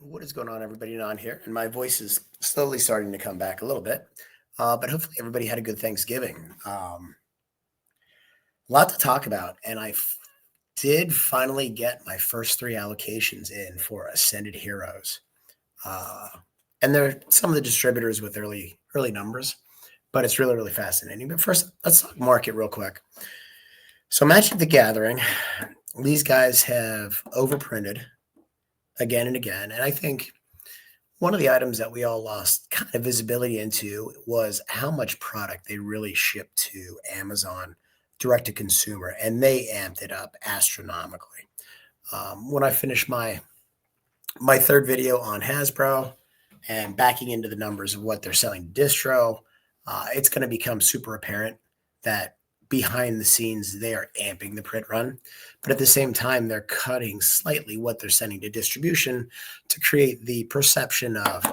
What is going on, everybody? On here, and my voice is slowly starting to come back a little bit, but hopefully everybody had a good Thanksgiving. A lot to talk about, and did finally get my first three allocations in for Ascended Heroes, uh, and they're some of the distributors with early numbers, but it's really fascinating. But first, let's talk market real quick. So, Magic the Gathering, these guys have overprinted again and again, and I think one of the items that we all lost kind of visibility into was how much product they really shipped to Amazon direct to consumer, and they amped it up astronomically. When I finished my third video on Hasbro and backing into the numbers of what they're selling distro, it's going to become super apparent that behind the scenes they are amping the print run, but at the same time they're cutting slightly what they're sending to distribution to create the perception of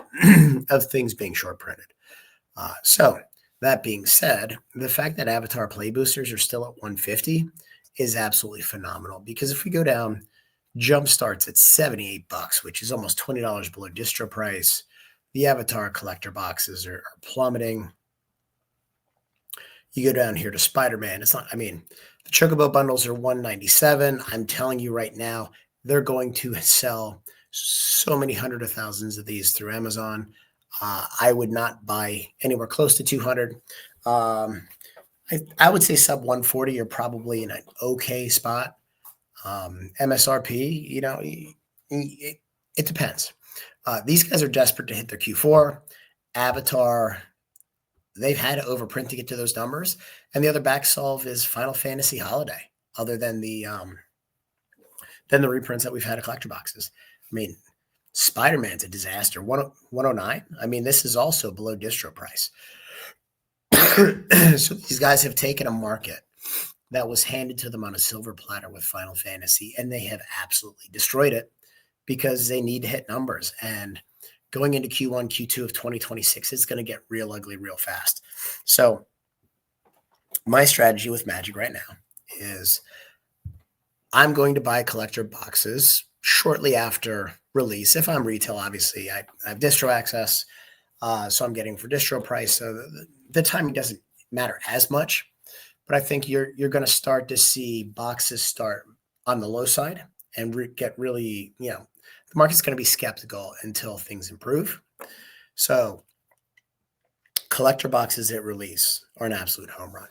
of things being short printed. So that being said, the fact that Avatar play boosters are still at 150 is absolutely phenomenal, because if we go down, Jump starts at $78, which is almost $20 below distro price. The Avatar collector boxes are plummeting. You go down here to Spider-Man. It's not, I mean, the Chocobo bundles are $197. I'm telling you right now, they're going to sell so many hundred of thousands of these through Amazon. I would not buy anywhere close to 200. I would say sub 140, you're probably in an okay spot. MSRP, it depends. These guys are desperate to hit their Q4. Avatar, they've had to overprint to get to those numbers. And the other back solve is Final Fantasy Holiday, other than the reprints that we've had of collector boxes. I mean, Spider-Man's a disaster. 109. I mean, this is also below distro price. So these guys have taken a market that was handed to them on a silver platter with Final Fantasy, and they have absolutely destroyed it because they need to hit numbers. And going into Q1, Q2 of 2026, it's going to get real ugly real fast. So my strategy with Magic right now is I'm going to buy collector boxes shortly after release. If I'm retail, obviously, I have distro access, so I'm getting for distro price. So the timing doesn't matter as much, but I think you're going to start to see boxes start on the low side and get really, the market's going to be skeptical until things improve. So collector boxes at release are an absolute home run.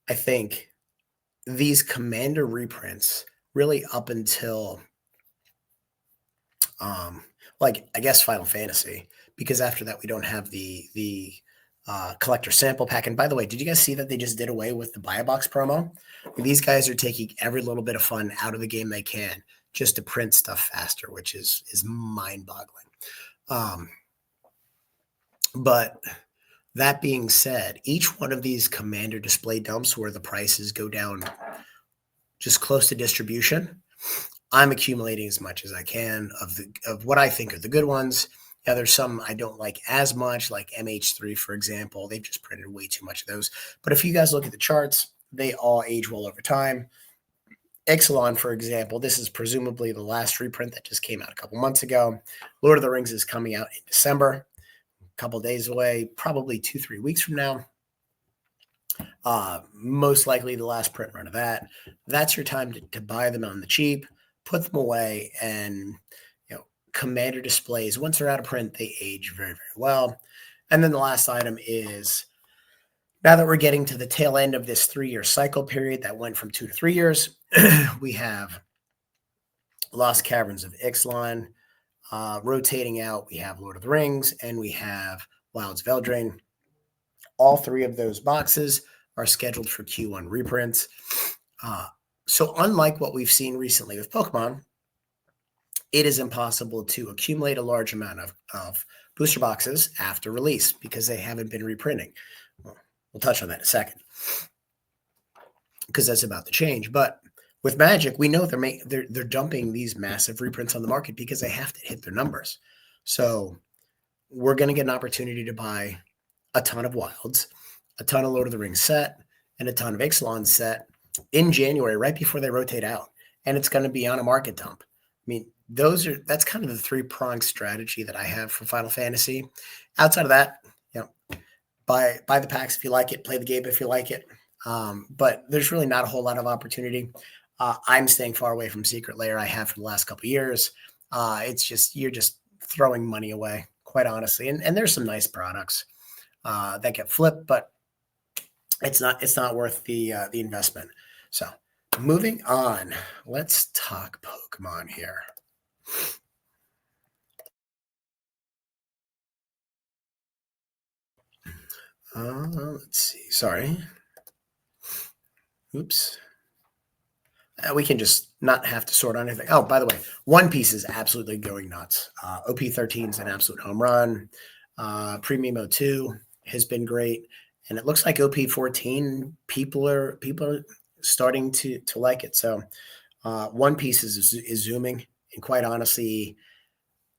I think these Commander reprints really up until I guess Final Fantasy, because after that we don't have the collector sample pack. And by the way, did you guys see that they just did away with the buy a box promo? These guys are taking every little bit of fun out of the game they can just to print stuff faster, which is mind-boggling. But that being said, each one of these Commander display dumps where the prices go down just close to distribution, I'm accumulating as much as I can of what I think are the good ones. Yeah, there's some I don't like as much, like MH3, for example. They've just printed way too much of those. But if you guys look at the charts, they all age well over time. Ixalan, for example, this is presumably the last reprint that just came out a couple months ago. Lord of the Rings is coming out in December, a couple days away, probably 2-3 weeks from now. Most likely the last print run of that. That's your time to buy them on the cheap, put them away, and Commander displays, once they're out of print, they age very well. And then the last item is, now that we're getting to the tail end of this 3-year cycle period that went from 2 to 3 years, we have Lost Caverns of Ixalan rotating out. We have Lord of the Rings, and we have Wilds of Eldraine. All three of those boxes are scheduled for Q1 reprints. So unlike what we've seen recently with Pokemon, it is impossible to accumulate a large amount of booster boxes after release because they haven't been reprinting. We'll touch on that in a second because that's about to change. But with Magic, we know they're dumping these massive reprints on the market because they have to hit their numbers. So we're going to get an opportunity to buy a ton of Wilds, a ton of Lord of the Rings set, and a ton of Ixalan set in January, right before they rotate out. And it's going to be on a market dump. I mean, that's kind of the three-pronged strategy that I have for Final Fantasy. Outside of that, you know, buy the packs if you like it, play the game if you like it. But there's really not a whole lot of opportunity. I'm staying far away from Secret Lair. I have for the last couple of years. It's just you're just throwing money away, quite honestly. And there's some nice products that get flipped, but it's not worth the investment. So moving on, let's talk Pokemon here. Let's see. Sorry. Oops. We can just not have to sort on anything. Oh, by the way, One Piece is absolutely going nuts. OP13 is an absolute home run. Premium 02 has been great, and it looks like OP14 people are starting to like it. So One Piece is zooming, and quite honestly,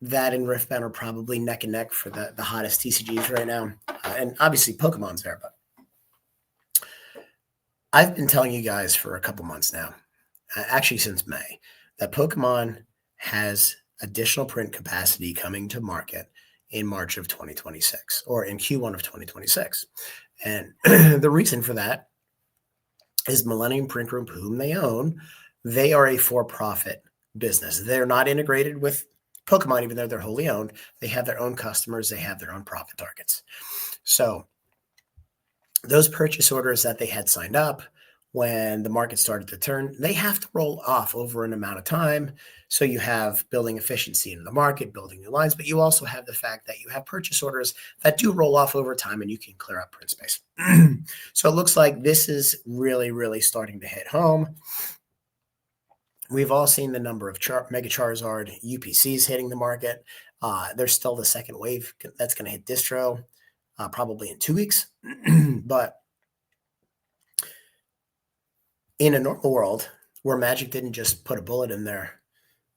that and Riftbound are probably neck and neck for the hottest TCGs right now. And obviously Pokemon's there, but I've been telling you guys for a couple months now, actually since May, that Pokemon has additional print capacity coming to market in March of 2026 or in Q1 of 2026. And the reason for that is Millennium Print Group, whom they own, they are a for-profit business. They're not integrated with Pokemon, even though they're wholly owned. They have their own customers. They have their own profit targets. So those purchase orders that they had signed up when the market started to turn, they have to roll off over an amount of time. So you have building efficiency in the market, building new lines, but you also have the fact that you have purchase orders that do roll off over time and you can clear up print space. So it looks like this is really, really starting to hit home. We've all seen the number of Mega Charizard UPCs hitting the market. There's still the second wave that's going to hit distro probably in 2 weeks. But in a normal world where Magic didn't just put a bullet in their,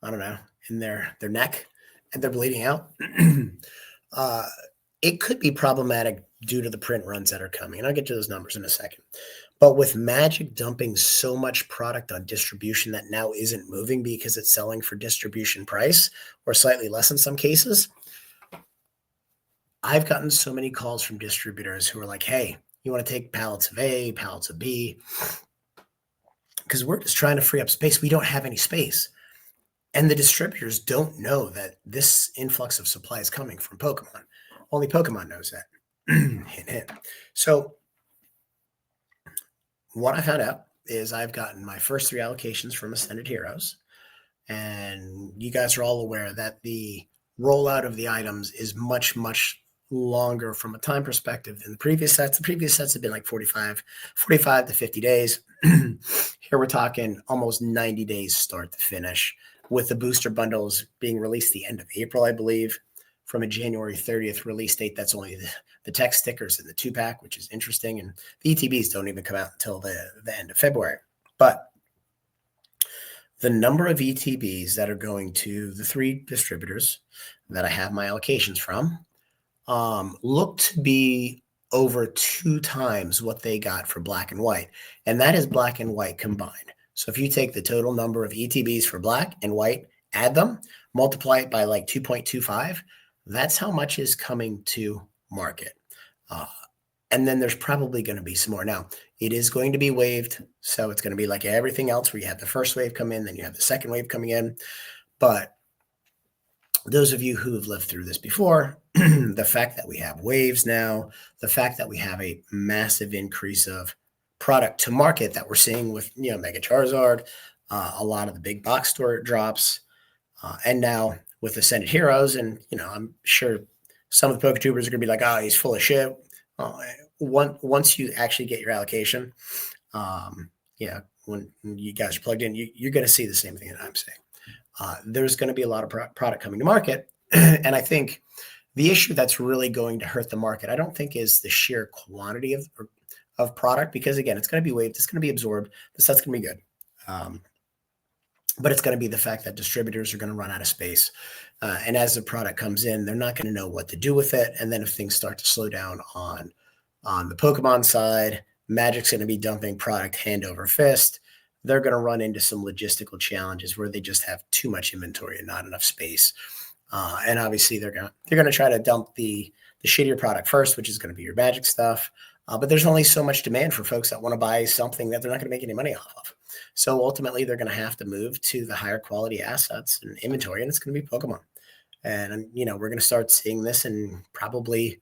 I don't know, in their neck and they're bleeding out, it could be problematic due to the print runs that are coming. And I'll get to those numbers in a second. But with Magic dumping so much product on distribution that now isn't moving because it's selling for distribution price or slightly less in some cases, I've gotten so many calls from distributors who are like, hey, you want to take pallets of A, pallets of B? Because we're just trying to free up space. We don't have any space. And the distributors don't know that this influx of supply is coming from Pokemon. Only Pokemon knows that. Hint, hint. So what I found out is I've gotten my first 3 allocations from Ascended Heroes. And you guys are all aware that the rollout of the items is much, much longer from a time perspective than the previous sets. The previous sets have been like 45 to 50 days. Here we're talking almost 90 days start to finish, with the booster bundles being released the end of April, I believe, from a January 30th release date. That's only the text stickers in the 2-pack, which is interesting. And the ETBs don't even come out until the end of February. But the number of ETBs that are going to the 3 distributors that I have my allocations from look to be over 2 times what they got for black and white. And that is black and white combined. So if you take the total number of ETBs for black and white, add them, multiply it by like 2.25, that's how much is coming to market. And then there's probably going to be some more. Now, it is going to be waved. So it's going to be like everything else where you have the first wave come in, then you have the second wave coming in. But those of you who have lived through this before, the fact that we have waves now, the fact that we have a massive increase of product to market that we're seeing with, Mega Charizard, a lot of the big box store drops, and now with Ascended Heroes. And, I'm sure some of the PokeTubers are going to be like, oh, he's full of shit. Once you actually get your allocation, when you guys are plugged in, you're going to see the same thing that I'm saying. There's going to be a lot of product coming to market. And I think the issue that's really going to hurt the market, I don't think is the sheer quantity of product, because again, it's going to be waved, it's going to be absorbed, the set's going to be good. But it's going to be the fact that distributors are going to run out of space. And as the product comes in, they're not going to know what to do with it. And then if things start to slow down on the Pokemon side, Magic's going to be dumping product hand over fist. they're going to run into some logistical challenges where they just have too much inventory and not enough space. And obviously they're gonna try to dump the shittier product first, which is going to be your Magic stuff. But there's only so much demand for folks that want to buy something that they're not going to make any money off of. So ultimately, they're going to have to move to the higher quality assets and inventory, and it's going to be Pokemon. And we're going to start seeing this in probably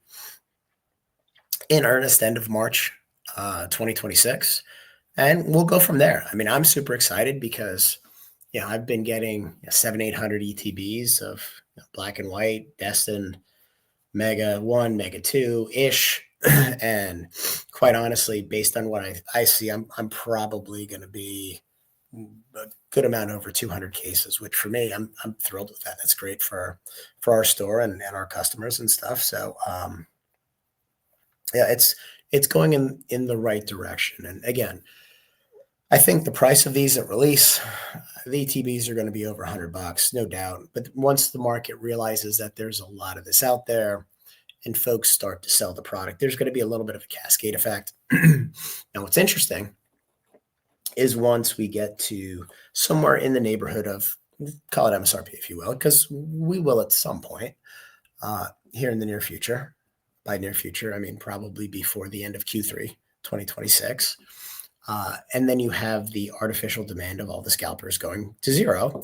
in earnest end of March, 2026, and we'll go from there. I mean, I'm super excited because I've been getting 700-800 ETBs of Black and White, Destined, Mega 1, Mega 2 ish. And quite honestly, based on what I see, I'm probably going to be a good amount over 200 cases, which for me, I'm thrilled with that. That's great for our store and our customers and stuff. So yeah, it's going in the right direction. And again, I think the price of these at release, the ETBs are going to be over $100, no doubt. But once the market realizes that there's a lot of this out there and folks start to sell the product, there's going to be a little bit of a cascade effect. Now, what's interesting is once we get to somewhere in the neighborhood of, call it MSRP, if you will, because we will at some point here in the near future. By near future, I mean probably before the end of Q3 2026. And then you have the artificial demand of all the scalpers going to zero.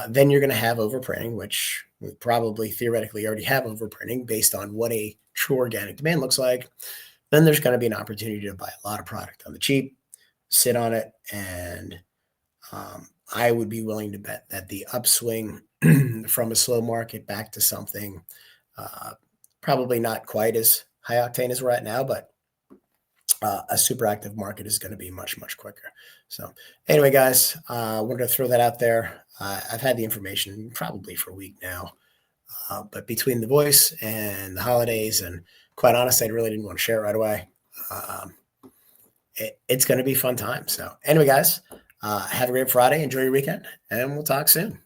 Then you're going to have overprinting, which we probably theoretically already have overprinting based on what a true organic demand looks like. Then there's going to be an opportunity to buy a lot of product on the cheap, sit on it, and I would be willing to bet that the upswing from a slow market back to something probably not quite as high octane as we're at now, but a super active market is going to be much, much quicker. So anyway, guys, we're going to throw that out there. I've had the information probably for a week now, but between the voice and the holidays, and quite honestly, I really didn't want to share it right away. It's going to be a fun time. So anyway, guys, have a great Friday. Enjoy your weekend, and we'll talk soon.